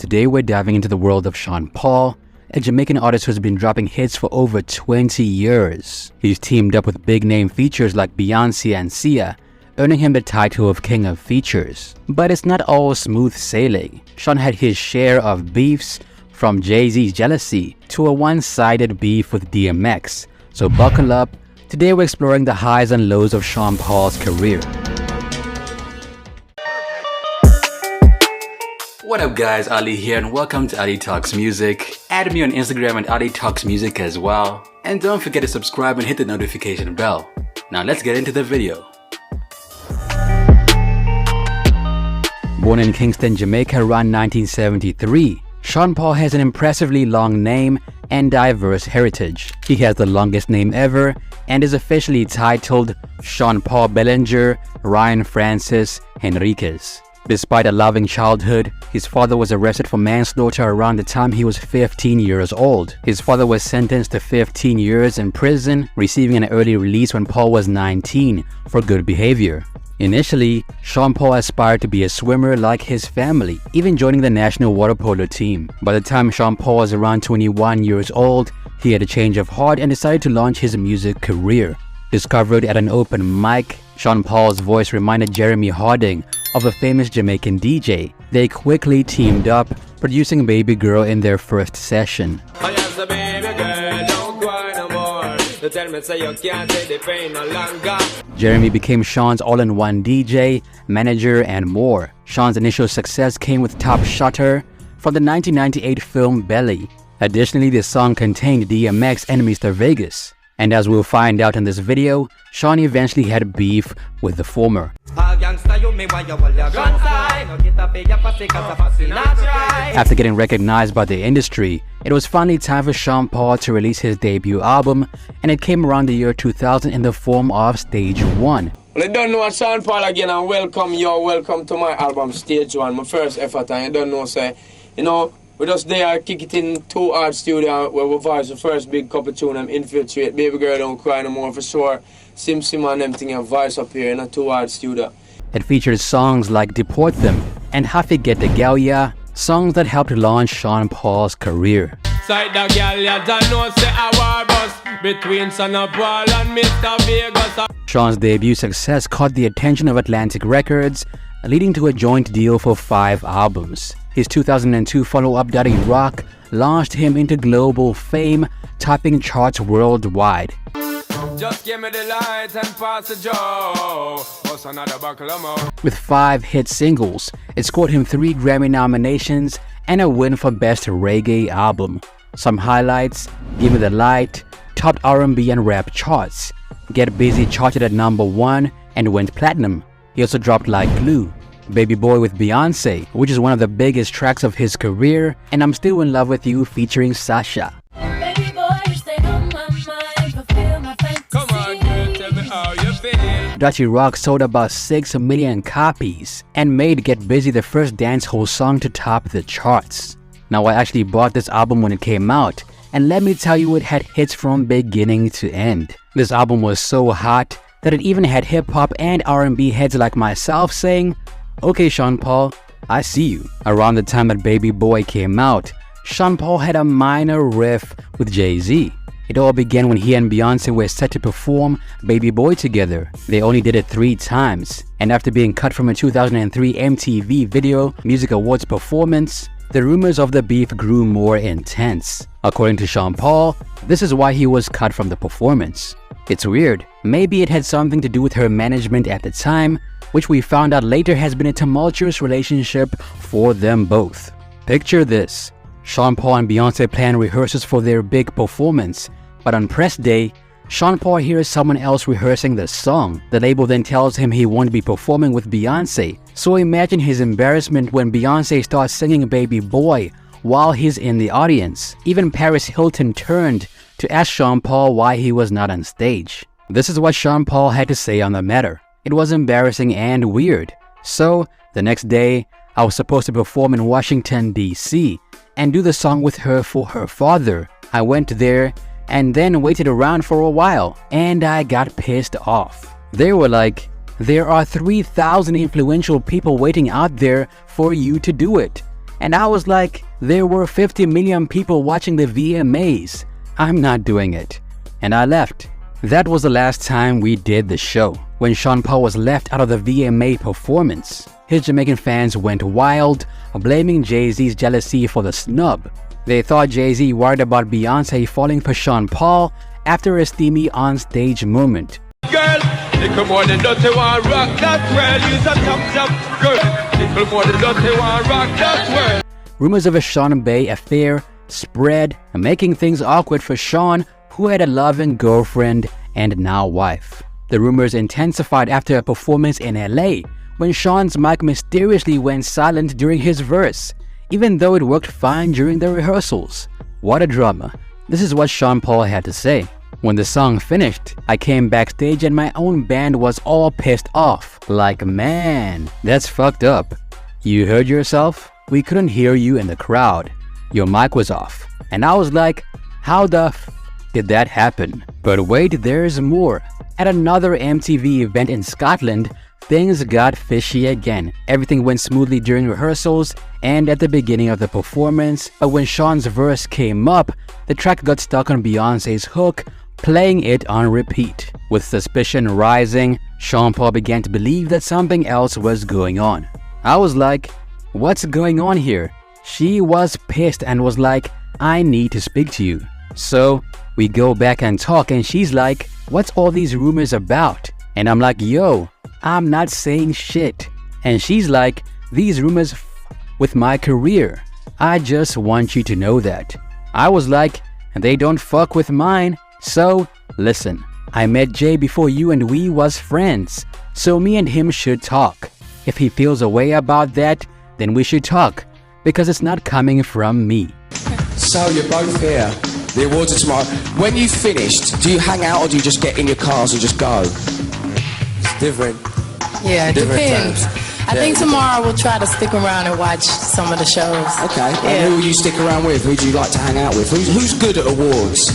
Today we're diving into the world of Sean Paul, a Jamaican artist who's been dropping hits for over 20 years. He's teamed up with big-name features like Beyonce and Sia, earning him the title of King of Features. But it's not all smooth sailing. Sean had his share of beefs, from Jay-Z's jealousy to a one-sided beef with DMX. So buckle up. Today we're exploring the highs and lows of Sean Paul's career. What up guys, Ali here and welcome to Ali Talks Music. Add me on Instagram at Ali Talks Music as well. And don't forget to subscribe and hit the notification bell. Now let's get into the video. Born in Kingston, Jamaica around 1973, Sean Paul has an impressively long name and diverse heritage. He has the longest name ever and is officially titled Sean Paul Bellinger Ryan Francis Henriquez. Despite a loving childhood, his father was arrested for manslaughter around the time he was 15 years old. His father was sentenced to 15 years in prison, receiving an early release when Paul was 19 for good behavior. Initially, Sean Paul aspired to be a swimmer like his family, even joining the national water polo team. By the time Sean Paul was around 21 years old, he had a change of heart and decided to launch his music career. Discovered at an open mic, Sean Paul's voice reminded Jeremy Harding of a famous Jamaican DJ. They quickly teamed up, producing Baby Girl in their first session. Jeremy became Sean's all-in-one DJ, manager, and more. Sean's initial success came with Top Shutter from the 1998 film Belly. Additionally, the song contained DMX and Mr. Vegas. And as we'll find out in this video, Sean eventually had beef with the former. After getting recognized by the industry, it was finally time for Sean Paul to release his debut album, and it came around the year 2000 in the form of Stage 1. Well, I don't know Sean Paul again, and welcome to my album Stage 1, my first effort, and I don't know, say, we just there kick it in 2 art studio where we voice the first big couple tune and infiltrate Baby Girl Don't Cry No More for sure. Sim and them thing and voice up here in a 2 art studio. It featured songs like Deport Them and Hafi Get the Gal Ya, songs that helped launch Sean Paul's career. Sean's debut success caught the attention of Atlantic Records, leading to a joint deal for 5 albums. His 2002 follow-up Daddy Rock launched him into global fame, topping charts worldwide. Just give me the light and pass the joe. What's another buckle of more? With 5 hit singles, it scored him 3 Grammy nominations and a win for Best Reggae Album. Some highlights: Give Me the Light topped R&B and rap charts. Get Busy charted at #1 and went platinum. He also dropped Like Glue, Baby Boy with Beyonce, which is one of the biggest tracks of his career, and I'm Still in Love with You featuring Sasha. Baby boy, you stay on my mind, fulfill my fantasy. Come on, girl, tell me how you feel. Daddy Rock sold about 6 million copies and made Get Busy the first dancehall song to top the charts. Now, I actually bought this album when it came out, and let me tell you, it had hits from beginning to end. This album was so hot that it even had hip-hop and R&B heads like myself saying, "Okay, Sean Paul, I see you." Around the time that Baby Boy came out, Sean Paul had a minor riff with Jay-Z. It all began when he and Beyonce were set to perform Baby Boy together. They only did it 3 times, and after being cut from a 2003 MTV Video Music Awards performance, the rumors of the beef grew more intense. According to Sean Paul, this is why he was cut from the performance. It's weird. Maybe it had something to do with her management at the time, which we found out later has been a tumultuous relationship for them both. Picture this: Sean Paul and Beyonce plan rehearsals for their big performance, but on press day, Sean Paul hears someone else rehearsing the song. The label then tells him he won't be performing with Beyonce, so imagine his embarrassment when Beyonce starts singing Baby Boy while he's in the audience. Even Paris Hilton turned to ask Sean Paul why he was not on stage. This is what Sean Paul had to say on the matter: "It was embarrassing and weird. So, the next day, I was supposed to perform in Washington, D.C. and do the song with her for her father. I went there and then waited around for a while, and I got pissed off. They were like, there are 3,000 influential people waiting out there for you to do it. And I was like, there were 50 million people watching the VMAs. I'm not doing it. And I left. That was the last time we did the show, when Sean Paul was left out of the VMA performance. His Jamaican fans went wild, blaming Jay-Z's jealousy for the snub. They thought Jay-Z worried about Beyonce falling for Sean Paul after a steamy on-stage moment. Girl, little more than dirty one rock that world. Use a top girl. Little more than dirty one rock that world. Rumors of a Sean Bay affair spread, making things awkward for Sean, who had a loving girlfriend and now wife. The rumors intensified after a performance in LA, when Sean's mic mysteriously went silent during his verse, even though it worked fine during the rehearsals. What a drama. This is what Sean Paul had to say. When the song finished, I came backstage and my own band was all pissed off. Like, man, that's fucked up. You heard yourself? We couldn't hear you in the crowd. Your mic was off. And I was like, how the f did that happen? But wait, there's more. At another MTV event in Scotland, things got fishy again. Everything went smoothly during rehearsals and at the beginning of the performance, but when Sean's verse came up, the track got stuck on Beyonce's hook, playing it on repeat. With suspicion rising, Sean Paul began to believe that something else was going on. I was like, what's going on here? She was pissed and was like, I need to speak to you. So we go back and talk and she's like, what's all these rumors about? And I'm like, yo, I'm not saying shit. And she's like, these rumors with my career. I just want you to know that. I was like, they don't fuck with mine. So listen, I met Jay before you and we was friends. So me and him should talk. If he feels a way about that, then we should talk. Because it's not coming from me. So you're both here. The awards are tomorrow. When you've finished, do you hang out or do you just get in your cars and just go? It's different. Yeah, it Different depends. times. I think tomorrow we'll try to stick around and watch some of the shows. Okay. Yeah. And who will you stick around with? Who do you like to hang out with? Who's good at awards?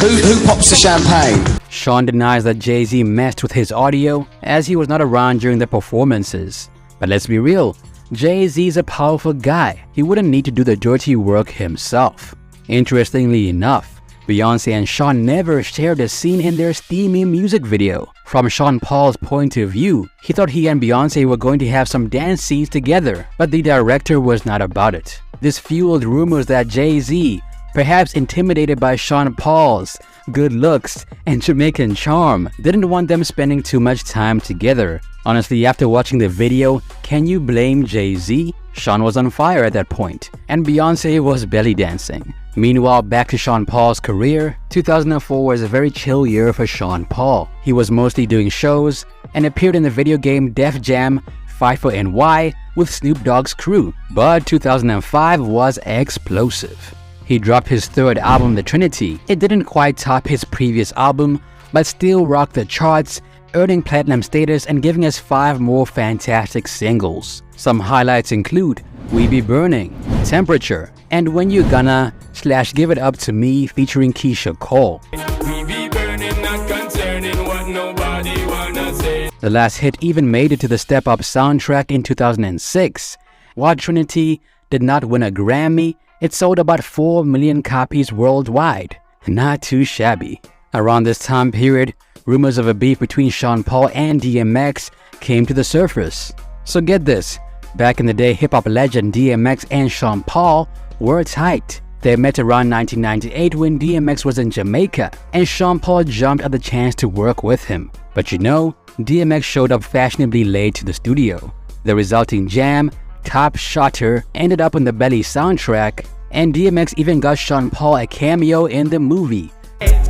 Who pops the champagne? Sean denies that Jay-Z messed with his audio as he was not around during the performances. But let's be real, Jay-Z's a powerful guy. He wouldn't need to do the dirty work himself. Interestingly enough, Beyoncé and Sean never shared a scene in their steamy music video. From Sean Paul's point of view, he thought he and Beyoncé were going to have some dance scenes together, but the director was not about it. This fueled rumors that Jay-Z, perhaps intimidated by Sean Paul's good looks and Jamaican charm, didn't want them spending too much time together. Honestly, after watching the video, can you blame Jay-Z? Sean was on fire at that point, and Beyoncé was belly dancing. Meanwhile, back to Sean Paul's career, 2004 was a very chill year for Sean Paul. He was mostly doing shows and appeared in the video game Def Jam Fifer NY with Snoop Dogg's crew. But 2005 was explosive. He dropped his third album, The Trinity. It didn't quite top his previous album, but still rocked the charts, earning platinum status and giving us 5 more fantastic singles. Some highlights include We Be Burning, Temperature, and When You Gonna / Give It Up To Me featuring Keisha Cole. We be burning, not concerning what nobody wanna say. The last hit even made it to the Step Up soundtrack in 2006. While Trinity did not win a Grammy, it sold about 4 million copies worldwide. Not too shabby. Around this time period, rumors of a beef between Sean Paul and DMX came to the surface. So get this, back in the day, hip-hop legend DMX and Sean Paul were tight. They met around 1998 when DMX was in Jamaica, and Sean Paul jumped at the chance to work with him. But you know, DMX showed up fashionably late to the studio. The resulting jam, Top Shotter, ended up on the Belly soundtrack, and DMX even got Sean Paul a cameo in the movie.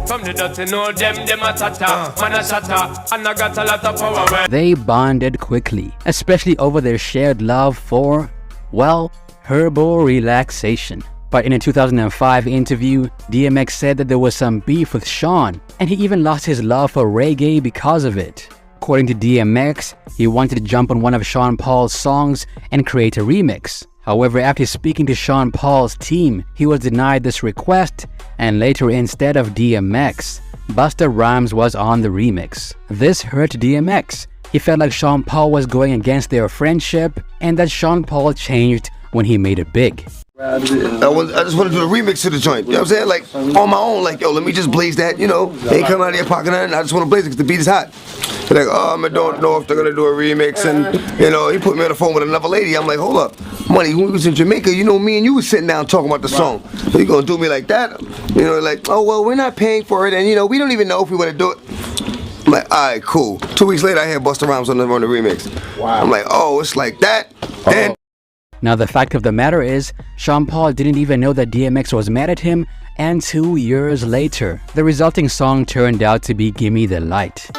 From the dirty know them a tata, man a shatter, and I got a lot of power. They bonded quickly, especially over their shared love for, well, herbal relaxation. But in a 2005 interview, DMX said that there was some beef with Sean, and he even lost his love for reggae because of it. According to DMX, he wanted to jump on one of Sean Paul's songs and create a remix. However, after speaking to Sean Paul's team, he was denied this request, and later, instead of DMX, Busta Rhymes was on the remix. This hurt DMX. He felt like Sean Paul was going against their friendship and that Sean Paul changed when he made it big. I just want to do a remix to the joint, you know what I'm saying? Like, on my own, like, yo, let me just blaze that, you know? They ain't coming out of your pocket, and I just want to blaze it because the beat is hot. They're like, oh, I don't know if they're going to do a remix, and, you know, he put me on the phone with another lady. I'm like, hold up, Money, when we was in Jamaica, you know, me and you was sitting down talking about the song. So you going to do me like that? You know, like, oh, well, we're not paying for it, and, you know, we don't even know if we want to do it. I'm like, all right, cool. 2 weeks later, I had Busta Rhymes on the remix. Wow. I'm like, oh, it's like that? Then. Now the fact of the matter is, Sean Paul didn't even know that DMX was mad at him, and 2 years later, the resulting song turned out to be Gimme the Light.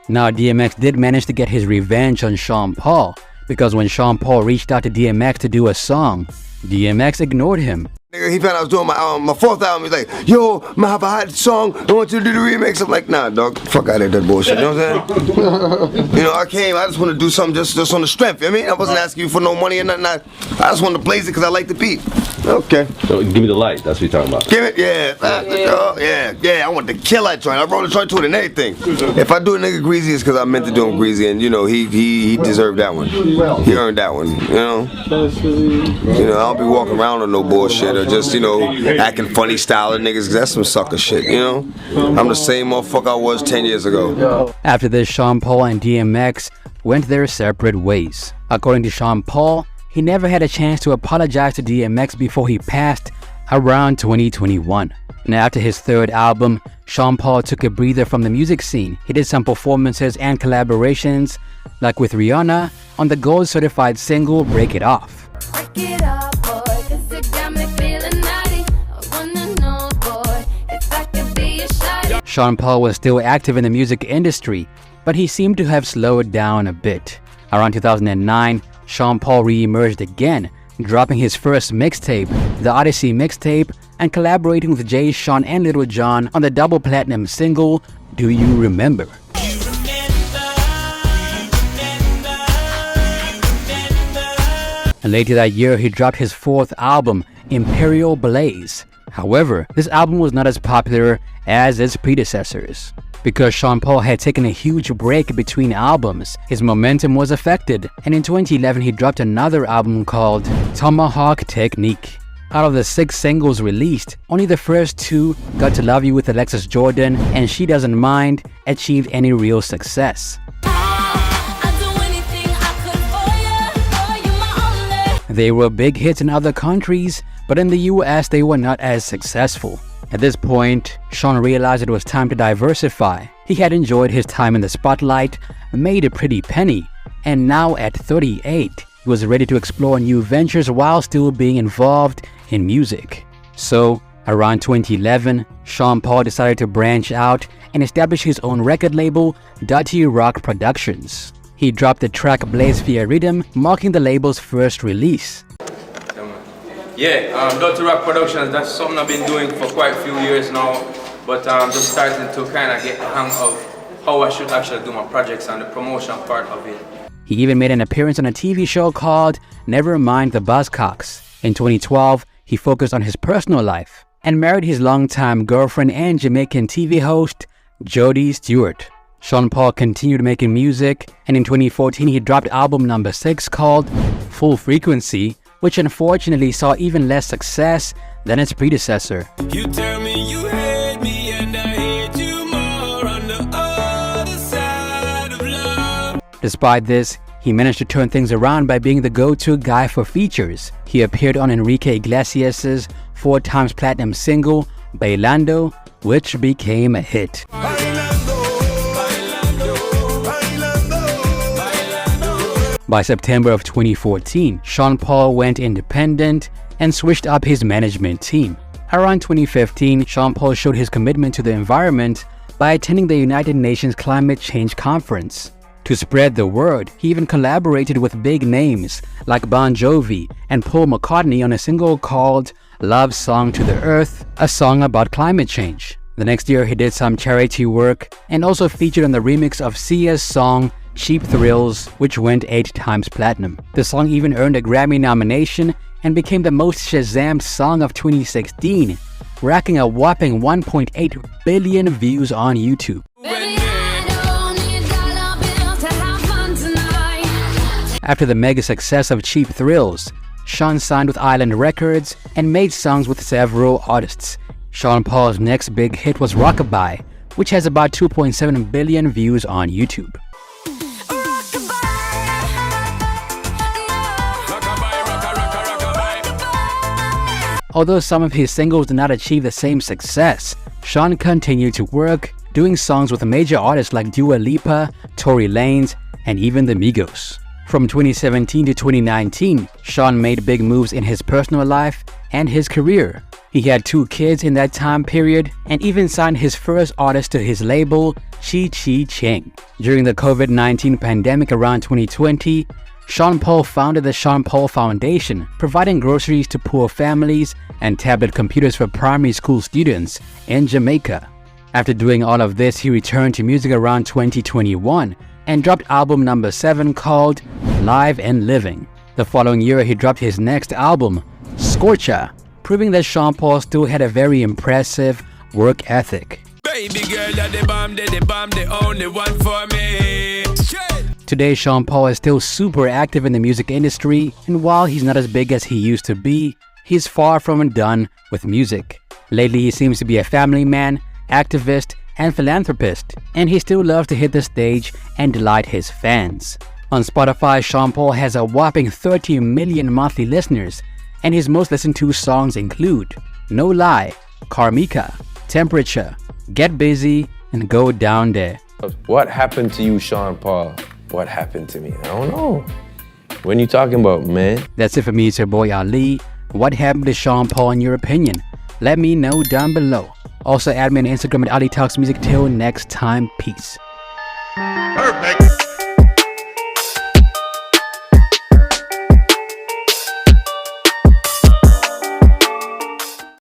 Now DMX did manage to get his revenge on Sean Paul, because when Sean Paul reached out to DMX to do a song, DMX ignored him. He found out I was doing my fourth album. He's like, yo, I have a hot song. I want you to do the remix. I'm like, nah, dog. Fuck out of that bullshit. You know what I'm saying? You know, I just want to do something just on the strength. You know what I mean? I wasn't asking you for no money or nothing. I just wanted to blaze it because I like the beat. Okay. So give me the light. That's what you're talking about. Give it, yeah. I want to kill that joint. I wrote a joint to it and everything. If I do a nigga greasy, it's because I meant to do him greasy, and you know he deserved that one. He earned that one. You know. You know, I don't be walking around on no bullshit or just, you know, acting funny style of niggas, 'cause that's some sucker shit, you know? I'm the same motherfucker I was 10 years ago. After this, Sean Paul and DMX went their separate ways. According to Sean Paul, he never had a chance to apologize to DMX before he passed around 2021. Now after his third album, Sean Paul took a breather from the music scene. He did some performances and collaborations, like with Rihanna on the gold certified single Break It Off. Break it up, boy, 'cause it got me feeling naughty. I wanna know, boy, if I could be a shawty. Sean Paul was still active in the music industry, but he seemed to have slowed down a bit. Around 2009, Sean Paul re-emerged again, dropping his first mixtape, the Odyssey mixtape, and collaborating with Jay Sean and Little John on the double platinum single, Do You Remember? And later that year, he dropped his fourth album, Imperial Blaze. However, this album was not as popular as its predecessors. Because Sean Paul had taken a huge break between albums, his momentum was affected, and in 2011 he dropped another album called Tomahawk Technique. Out of the 6 singles released, only the first 2, Got to Love You with Alexis Jordan and She Doesn't Mind, achieved any real success. They were big hits in other countries, but in the US they were not as successful. At this point, Sean realized it was time to diversify. He had enjoyed his time in the spotlight, made a pretty penny, and now at 38, he was ready to explore new ventures while still being involved in music. So, around 2011, Sean Paul decided to branch out and establish his own record label, Dirty Rock Productions. He dropped the track Blaze Via Rhythm, marking the label's first release. Yeah, Dirty Rock Productions, that's something I've been doing for quite a few years now, but I'm just starting to kind of get the hang of how I should actually do my projects and the promotion part of it. He even made an appearance on a TV show called Never Mind the Buzzcocks. In 2012, he focused on his personal life and married his longtime girlfriend and Jamaican TV host, Jodie Stewart. Sean Paul continued making music, and in 2014 he dropped album number 6 called Full Frequency, which unfortunately saw even less success than its predecessor. You tell me you hate me and I hate you more on the other side of love. Despite this, he managed to turn things around by being the go-to guy for features. He appeared on Enrique Iglesias' 4-times platinum single, Bailando, which became a hit. By September of 2014, Sean Paul went independent and switched up his management team. Around 2015, Sean Paul showed his commitment to the environment by attending the United Nations Climate Change Conference. To spread the word, he even collaborated with big names like Bon Jovi and Paul McCartney on a single called Love Song to the Earth, a song about climate change. The next year, he did some charity work and also featured on the remix of Sia's song Cheap Thrills, which went 8 times platinum. The song even earned a Grammy nomination and became the most Shazammed song of 2016, racking a whopping 1.8 billion views on YouTube. Baby, I don't need dollar bills to have fun tonight. After the mega success of Cheap Thrills, Sean signed with Island Records and made songs with several artists. Sean Paul's next big hit was Rockabye, which has about 2.7 billion views on YouTube. Although some of his singles did not achieve the same success, Sean continued to work, doing songs with major artists like Dua Lipa, Tory Lanez, and even the Migos. From 2017 to 2019, Sean made big moves in his personal life and his career. He had 2 kids in that time period and even signed his first artist to his label, Chi Chi Cheng. During the COVID-19 pandemic around 2020, Sean Paul founded the Sean Paul Foundation, providing groceries to poor families and tablet computers for primary school students in Jamaica. After doing all of this, he returned to music around 2021 and dropped album number 7 called Live and Living. The following year, he dropped his next album, Scorcher, proving that Sean Paul still had a very impressive work ethic. Baby girl, the bomb, the only one for me. Today, Sean Paul is still super active in the music industry, and while he's not as big as he used to be, he's far from done with music. Lately, he seems to be a family man, activist, and philanthropist, and he still loves to hit the stage and delight his fans. On Spotify, Sean Paul has a whopping 30 million monthly listeners, and his most listened to songs include No Lie, Karmika, Temperature, Get Busy, and Go Down There. What happened to you, Sean Paul? What happened to me? I don't know. When you talking about, man? That's it for me, it's your boy Ali. What happened to Sean Paul in your opinion? Let me know down below. Also add me on Instagram at Ali Talks Music. Till next time, peace. Perfect.